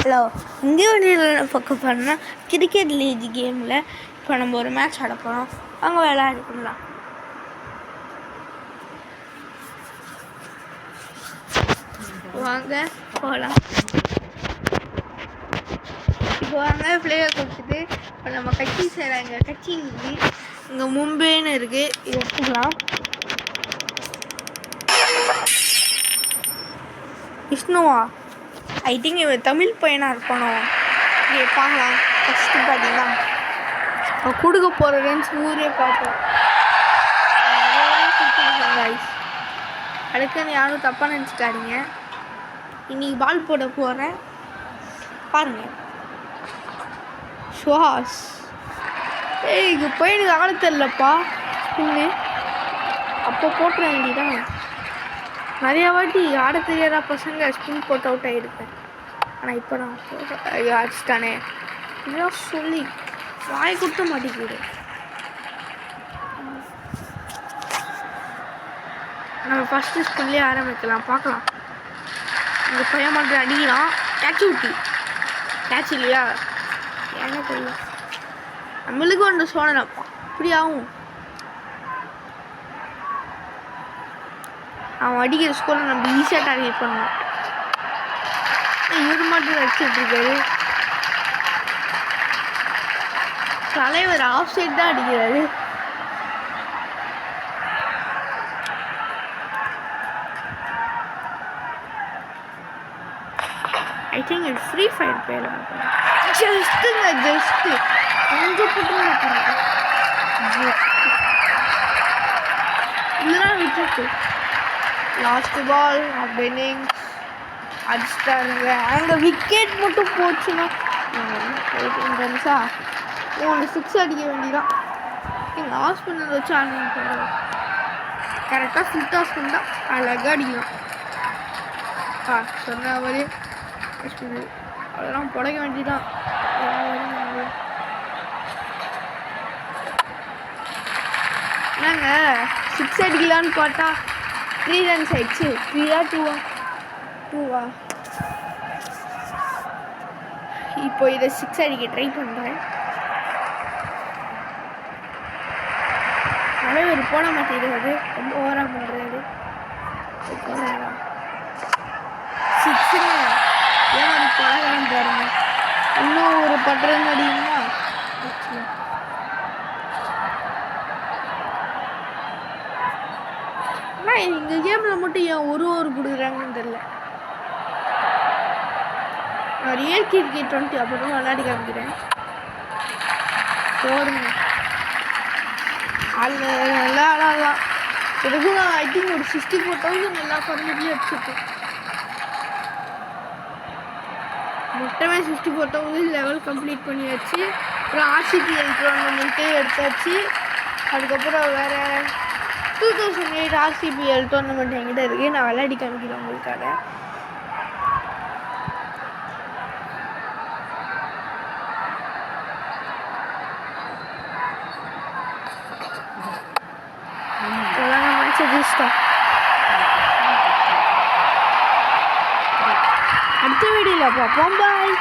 Hello, இங்கே ஒரு பக்கம் பண்ணால் கிரிக்கெட் லீக் கேமில் இப்போ நம்ம ஒரு மேட்ச் ஆட போகிறோம். அங்கே விளையாடிக்கலாம். வாங்க போகலாம். இப்போ வாங்க பிளேயர் கொடுத்துட்டு இப்போ நம்ம கட்சி செய்கிறாங்க. கட்சி இருக்குது இங்கே மும்பைன்னு இருக்குது. இது எடுத்துக்கலாம். விஷ்ணுவா, ஐ திங்க் இவன் தமிழ் பையனாக இருப்பானோ. இங்கே பார்க்கலாம். ஃபஸ்ட்டு பார்த்தீங்கன்னா அவன் கொடுக்க போகிற ரன்ஸ் ஊரே பார்ப்போம். அடுத்து யாரும் தப்பாக நினச்சிக்காதீங்க. இன்னைக்கு பால் போட போகிறேன் பாருங்கள். சுஹாஸ், இங்கே போய் எனக்கு ஆட தெரிலப்பா ஸ்பின்னு. அப்போ போட்டுற வேண்டியதான். நிறையா வாட்டி ஆட தெரியாத பசங்க ஸ்பின் போட்டு அவுட் ஆகிருக்கேன். ஆனால் இப்போ நான் அடிச்சிட்டானே இதெல்லாம் சொல்லி வாய் கொடுத்த மாட்டேங்குது. நம்ம ஃபஸ்ட்டு ஸ்பின்லேயே ஆரம்பிக்கலாம். பார்க்கலாம். இந்த பையன் மட்டும் அடிக்கலாம். கேட்ச் ஊட்டி கேட்ச் இல்லையா என்ன தெரியும். நம்மளுக்கு ஒன்று சோழனப்பா இப்படி ஆகும். அவன் அடிக்கிற ஸ்கோரில் நம்ம ஈஸியாக டார்கெட் பண்ணலாம். இவர் மட்டும் அடிச்சுட்டு இருக்காரு. தலைவர் ஆஃப் சைட் தான் அடிக்கிறாரு. ஐ திங்க் இது ஃப்ரீ ஃபயர் பேர். ஜஸ்ட்டுங்க ஜஸ்ட்டு கொஞ்சம் போட்டு இதெல்லாம் விட்டுருக்கு. லாஸ்ட் பால் பெனிங் அடிச்சிட்டாருங்க. அங்கே விக்கெட் மட்டும் போச்சுன்னா 18 ரன்ஸா 6 அடிக்க வேண்டியதான். நீங்கள் ஆஃப் பண்ணதை வச்சு ஆடணும். கரெக்டாக ஃபுல் ஆஃப் பண்ணால் அழகாக அடிக்கலாம். சொன்ன மாதிரி அதெல்லாம் புடைக்க வேண்டியதான். என்னங்க 6 அடிக்கலான்னு பார்த்தா 3 ரன்ஸ் ஆயிடுச்சு. 3-ஆ 2-ஆ இப்போ இதை 6 அடிக்க ட்ரை பண்ணுறேன். தலைவர் போட மாட்டேங்கிறது. ரொம்ப ஓவராக பண்ணுறாரு. 6 ஏன் அது பழகான்னு பாருங்க. இன்னும் ஒரு 10 ரன் அடிக்குமா. ஆனால் இந்த கேமில் மட்டும் ஏன் ஒரு ஓவர் கொடுக்குறாங்கன்னு தெரியல. நான் ரியல் கிரிக்கெட் 20 அப்புறம் விளையாடி காமிக்கிறேன். போடுங்க அது நல்லா ஆடலாம். பிறகு நான் ஐ திங்க் ஒரு 64,000 நல்லா குறைஞ்சிட்டே அடிச்சுட்டேன். மொத்தமே 64,000 லெவல் கம்ப்ளீட் பண்ணியாச்சு. அப்புறம் RCPL டோர்னமெண்ட்டு எடுத்தாச்சு. அதுக்கப்புறம் வேறு 2008 RCPL டோர்னமெண்ட் என்கிட்ட இருக்குது. நான் விளையாடி காமிக்கிறேன் உங்களுக்காக. அடுத்த வீடியோவில் பார்ப்போம். பாய்.